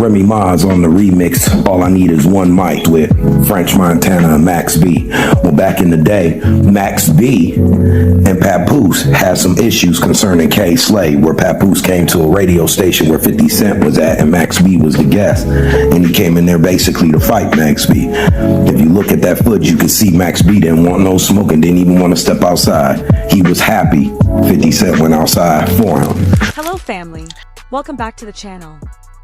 Remy Ma's on the remix, All I Need Is One Mic with French Montana and Max B. Well, back in the day, Max B and Papoose had some issues concerning K Slay, where Papoose came to a radio station where 50 Cent was at and Max B was the guest. And he came in there basically to fight Max B. If you look at that footage, you can see Max B didn't want no smoke and didn't even want to step outside. He was happy 50 Cent went outside for him. Hello family, welcome back to the channel.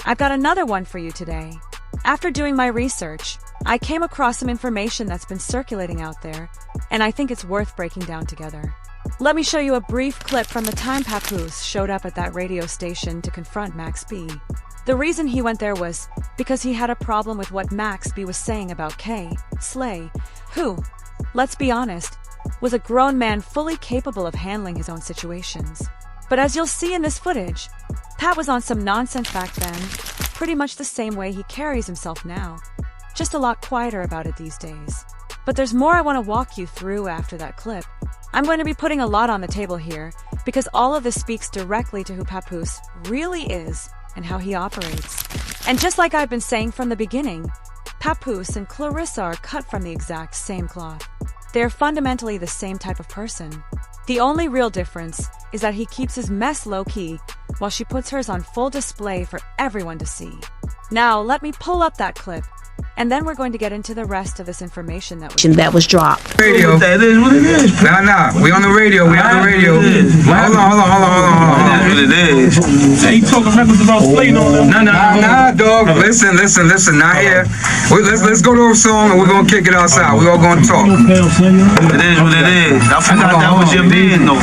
I've got another one for you today. After doing my research, I came across some information that's been circulating out there, and I think it's worth breaking down together. Let me show you a brief clip from the time Papoose showed up at that radio station to confront Max B. The reason he went there was because he had a problem with what Max B was saying about K Slay, who, let's be honest, was a grown man fully capable of handling his own situations. But as you'll see in this footage, Pat was on some nonsense back then, pretty much the same way he carries himself now, just a lot quieter about it these days. But there's more I want to walk you through after that clip. I'm going to be putting a lot on the table here, because all of this speaks directly to who Papoose really is and how he operates. And just like I've been saying from the beginning, Papoose and Clarissa are cut from the exact same cloth. They are fundamentally the same type of person. The only real difference is that he keeps his mess low-key, while she puts hers on full display for everyone to see. Now, let me pull up that clip, and then we're going to get into the rest of this information that was dropped. Radio. That is what it is. Nah, we on the radio. We on the radio. Hold on. What it is. Hey, you talking records about Slade on them? Nah, dog. Listen. Not here. Let's go to a song and we're gonna kick it outside. We all gonna talk. It is what it is. I forgot that was your band though.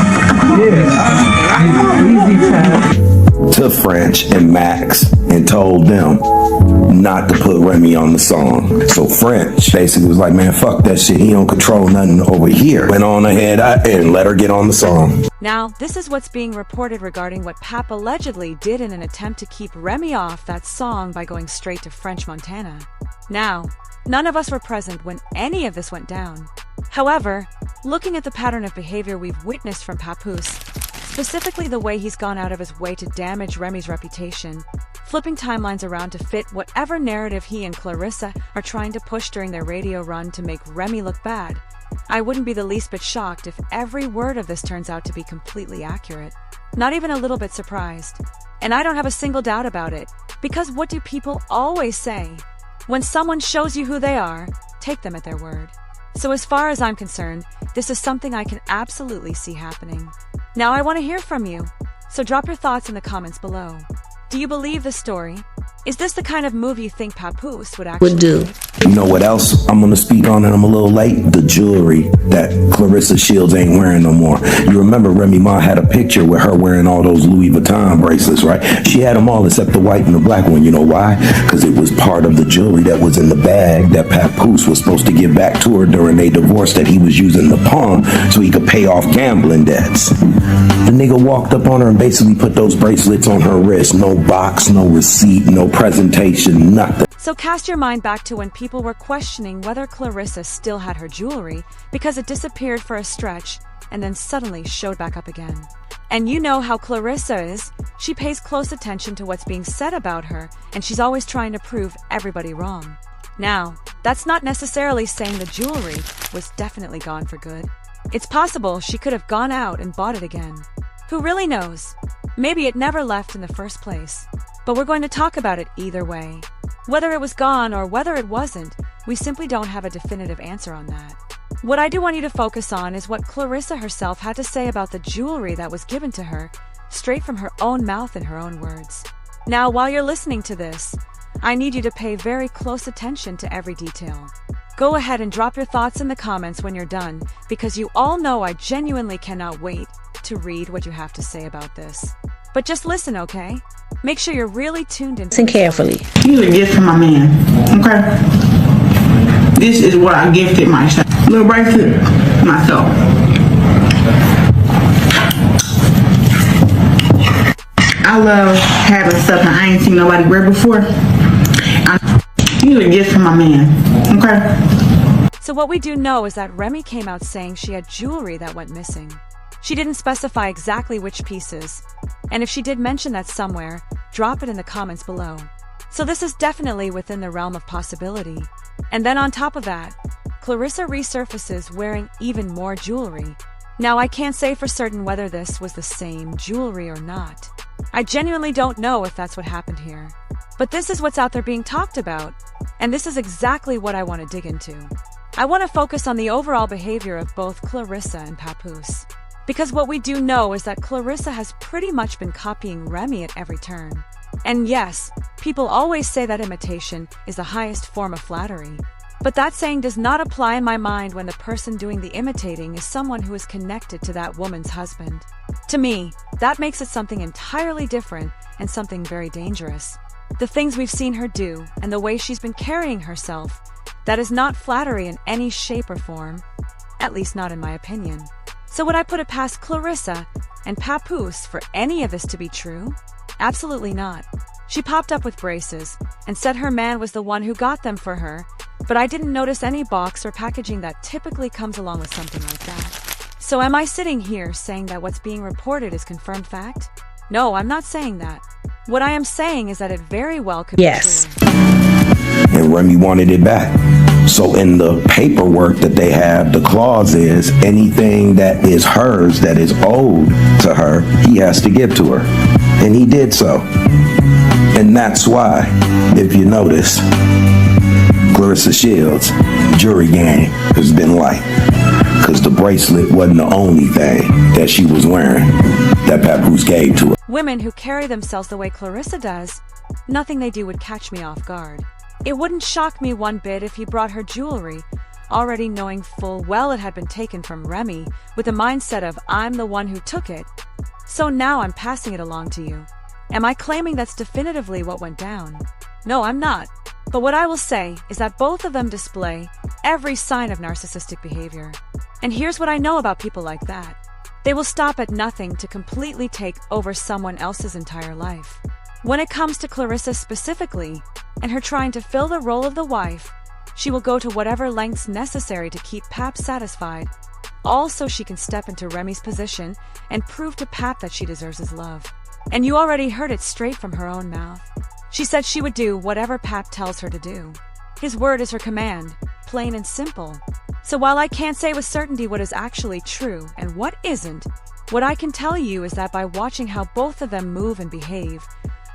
To French and Max and told them not to put Remy on the song. So French basically was like, man, fuck that shit. He don't control nothing over here. Went on ahead and let her get on the song. Now, this is what's being reported regarding what Pap allegedly did in an attempt to keep Remy off that song by going straight to French Montana. Now, none of us were present when any of this went down. However, looking at the pattern of behavior we've witnessed from Papoose, specifically the way he's gone out of his way to damage Remy's reputation, flipping timelines around to fit whatever narrative he and Clarissa are trying to push during their radio run to make Remy look bad, I wouldn't be the least bit shocked if every word of this turns out to be completely accurate. Not even a little bit surprised. And I don't have a single doubt about it, because what do people always say? When someone shows you who they are, take them at their word. So as far as I'm concerned, this is something I can absolutely see happening. Now I want to hear from you, so drop your thoughts in the comments below. Do you believe this story? Is this the kind of move you think Papoose would actually do? You know what else I'm going to speak on, and I'm a little late? The jewelry that Clarissa Shields ain't wearing no more. You remember Remy Ma had a picture with her wearing all those Louis Vuitton bracelets, right? She had them all except the white and the black one. You know why? Because it was part of the jewelry that was in the bag that Papoose was supposed to give back to her during their divorce, that he was using the pawn so he could pay off gambling debts. The nigga walked up on her and basically put those bracelets on her wrist. No box, no receipt, no presentation, nothing. So cast your mind back to when people were questioning whether Clarissa still had her jewelry because it disappeared for a stretch and then suddenly showed back up again. And you know how Clarissa is. She pays close attention to what's being said about her, and she's always trying to prove everybody wrong. Now, that's not necessarily saying the jewelry was definitely gone for good. It's possible she could have gone out and bought it again. Who really knows? Maybe it never left in the first place. But we're going to talk about it either way. Whether it was gone or whether it wasn't, we simply don't have a definitive answer on that. What I do want you to focus on is what Clarissa herself had to say about the jewelry that was given to her, straight from her own mouth and her own words. Now, while you're listening to this, I need you to pay very close attention to every detail. Go ahead and drop your thoughts in the comments when you're done, because you all know I genuinely cannot wait to read what you have to say about this. But just listen, okay? Make sure you're really tuned in. Listen carefully. Here's a gift from my man, okay? This is what I gifted myself. Little bracelet, myself. I love having stuff that I ain't seen nobody wear before. Here's a gift from my man, okay? So what we do know is that Remy came out saying she had jewelry that went missing. She didn't specify exactly which pieces, and if she did mention that somewhere, drop it in the comments below. So this is definitely within the realm of possibility. And then on top of that, Clarissa resurfaces wearing even more jewelry. Now I can't say for certain whether this was the same jewelry or not. I genuinely don't know if that's what happened here. But this is what's out there being talked about, and this is exactly what I want to dig into. I want to focus on the overall behavior of both Clarissa and Papoose. Because what we do know is that Clarissa has pretty much been copying Remy at every turn. And yes, people always say that imitation is the highest form of flattery. But that saying does not apply in my mind when the person doing the imitating is someone who is connected to that woman's husband. To me, that makes it something entirely different and something very dangerous. The things we've seen her do and the way she's been carrying herself, that is not flattery in any shape or form, at least not in my opinion. So would I put it past Clarissa and Papoose for any of this to be true? Absolutely not. She popped up with braces and said her man was the one who got them for her, but I didn't notice any box or packaging that typically comes along with something like that. So am I sitting here saying that what's being reported is confirmed fact? No, I'm not saying that. What I am saying is that it very well could be true. And Remy wanted it back. So in the paperwork that they have, the clause is anything that is hers, that is owed to her, he has to give to her. And he did so. And that's why, if you notice, Clarissa Shields' jury game has been light. Because the bracelet wasn't the only thing that she was wearing that Papoose gave to her. Women who carry themselves the way Clarissa does, nothing they do would catch me off guard. It wouldn't shock me one bit if he brought her jewelry, already knowing full well it had been taken from Remy, with the mindset of I'm the one who took it, so now I'm passing it along to you. Am I claiming that's definitively what went down? No, I'm not. But what I will say is that both of them display every sign of narcissistic behavior. And here's what I know about people like that. They will stop at nothing to completely take over someone else's entire life. When it comes to Clarissa specifically, and her trying to fill the role of the wife, she will go to whatever lengths necessary to keep Pap satisfied, all so she can step into Remy's position and prove to Pap that she deserves his love. And you already heard it straight from her own mouth. She said she would do whatever Pap tells her to do. His word is her command, plain and simple. So while I can't say with certainty what is actually true and what isn't, what I can tell you is that by watching how both of them move and behave,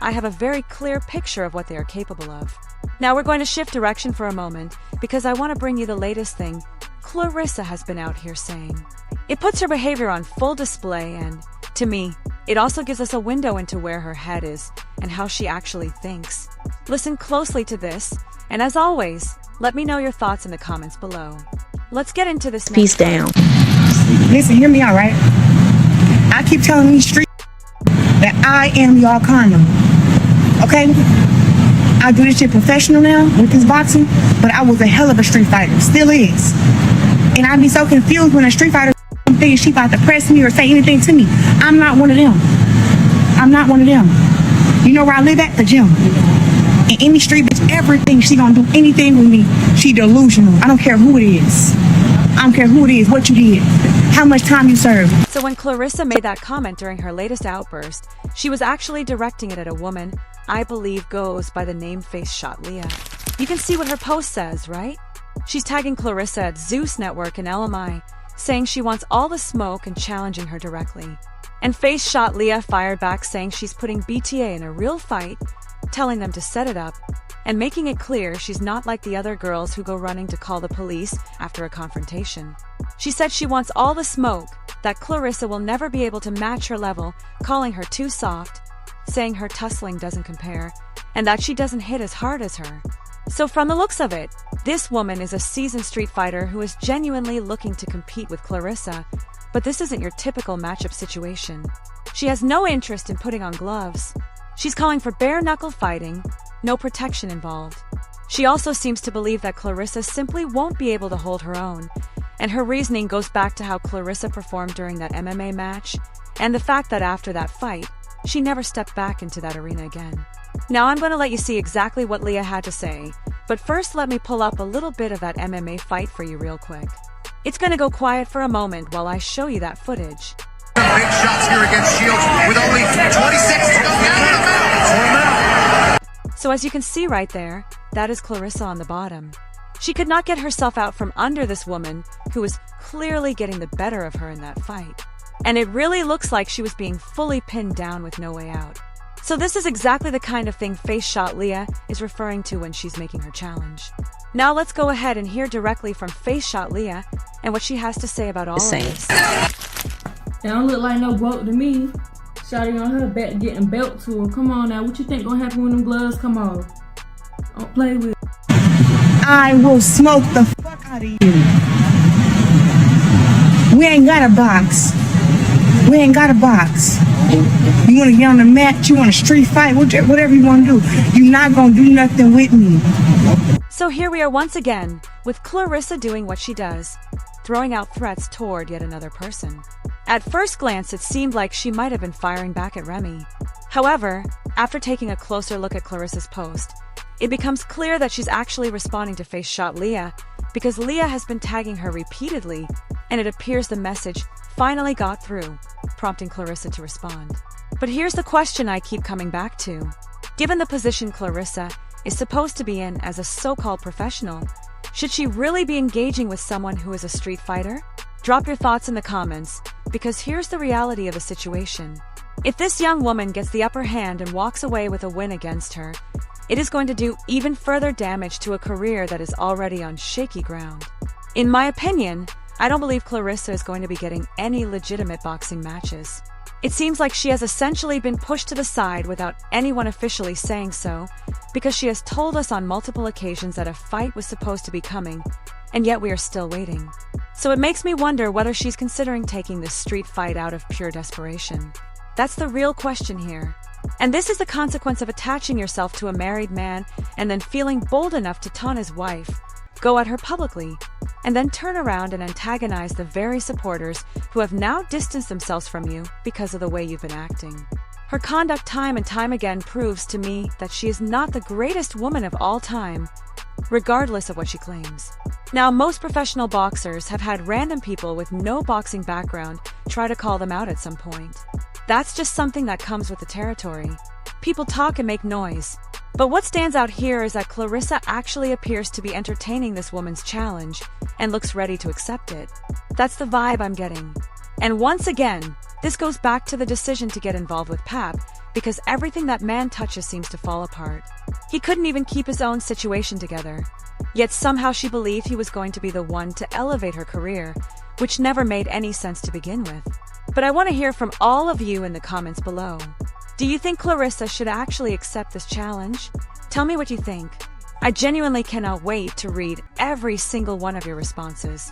I have a very clear picture of what they are capable of. Now we're going to shift direction for a moment because I want to bring you the latest thing Clarissa has been out here saying. It puts her behavior on full display and, to me, it also gives us a window into where her head is and how she actually thinks. Listen closely to this, and as always, let me know your thoughts in the comments below. Let's get into this. Peace down. Listen, hear me out, right? I keep telling these street that I am y'all condom. Okay? I do this shit professional now with this boxing, but I was a hell of a street fighter. Still is. And I'd be so confused when a street fighter thinks she about to press me or say anything to me. I'm not one of them. I'm not one of them. You know where I live at? The gym. In any street bitch ever thinks she gonna do anything with me, she delusional. I don't care who it is. I don't care who it is, what you did, how much time you served. So when Clarissa made that comment during her latest outburst, she was actually directing it at a woman I believe goes by the name Face Shot Leah. You can see what her post says, right? She's tagging Clarissa at Zeus Network and LMI, saying she wants all the smoke and challenging her directly. And Face Shot Leah fired back saying she's putting BTA in a real fight, telling them to set it up, and making it clear she's not like the other girls who go running to call the police after a confrontation. She said she wants all the smoke, that Clarissa will never be able to match her level, calling her too soft, saying her tussling doesn't compare, and that she doesn't hit as hard as her. So from the looks of it, this woman is a seasoned street fighter who is genuinely looking to compete with Clarissa, but this isn't your typical matchup situation. She has no interest in putting on gloves. She's calling for bare-knuckle fighting, no protection involved. She also seems to believe that Clarissa simply won't be able to hold her own, and her reasoning goes back to how Clarissa performed during that MMA match, and the fact that after that fight, she never stepped back into that arena again. Now I'm going to let you see exactly what Leah had to say, but first let me pull up a little bit of that MMA fight for you real quick. It's going to go quiet for a moment while I show you that footage. Big shots here against Shields with only 20 seconds to go. So as you can see right there, that is Clarissa on the bottom. She could not get herself out from under this woman who was clearly getting the better of her in that fight. And it really looks like she was being fully pinned down with no way out. So this is exactly the kind of thing Face Shot Leah is referring to when she's making her challenge. Now let's go ahead and hear directly from Face Shot Leah and what she has to say about all of this. That don't look like no broke to me. Shotty on her back getting belt to her. Come on now, what you think gonna happen when them gloves come off? Don't play with it. I will smoke the fuck out of you. We ain't got a box. We ain't got a box. You want to get on the mat, you want a street fight, whatever you want to do. You're not going to do nothing with me. So here we are once again, with Clarissa doing what she does, throwing out threats toward yet another person. At first glance, it seemed like she might have been firing back at Remy. However, after taking a closer look at Clarissa's post, it becomes clear that she's actually responding to Face Shot Leah, because Leah has been tagging her repeatedly, and it appears the message finally got through, prompting Clarissa to respond. But here's the question I keep coming back to. Given the position Clarissa is supposed to be in as a so-called professional, should she really be engaging with someone who is a street fighter? Drop your thoughts in the comments, because here's the reality of the situation. If this young woman gets the upper hand and walks away with a win against her, it is going to do even further damage to a career that is already on shaky ground. In my opinion, I don't believe Clarissa is going to be getting any legitimate boxing matches. It seems like she has essentially been pushed to the side without anyone officially saying so, because she has told us on multiple occasions that a fight was supposed to be coming, and yet we are still waiting. So it makes me wonder whether she's considering taking this street fight out of pure desperation. That's the real question here. And this is the consequence of attaching yourself to a married man and then feeling bold enough to taunt his wife, go at her publicly, and then turn around and antagonize the very supporters who have now distanced themselves from you because of the way you've been acting. Her conduct time and time again proves to me that she is not the greatest woman of all time, regardless of what she claims. Now, most professional boxers have had random people with no boxing background try to call them out at some point. That's just something that comes with the territory. People talk and make noise. But what stands out here is that Clarissa actually appears to be entertaining this woman's challenge and looks ready to accept it. That's the vibe I'm getting. And once again, this goes back to the decision to get involved with Pap, because everything that man touches seems to fall apart. He couldn't even keep his own situation together. Yet somehow she believed he was going to be the one to elevate her career, which never made any sense to begin with. But I want to hear from all of you in the comments below. Do you think Clarissa should actually accept this challenge? Tell me what you think. I genuinely cannot wait to read every single one of your responses.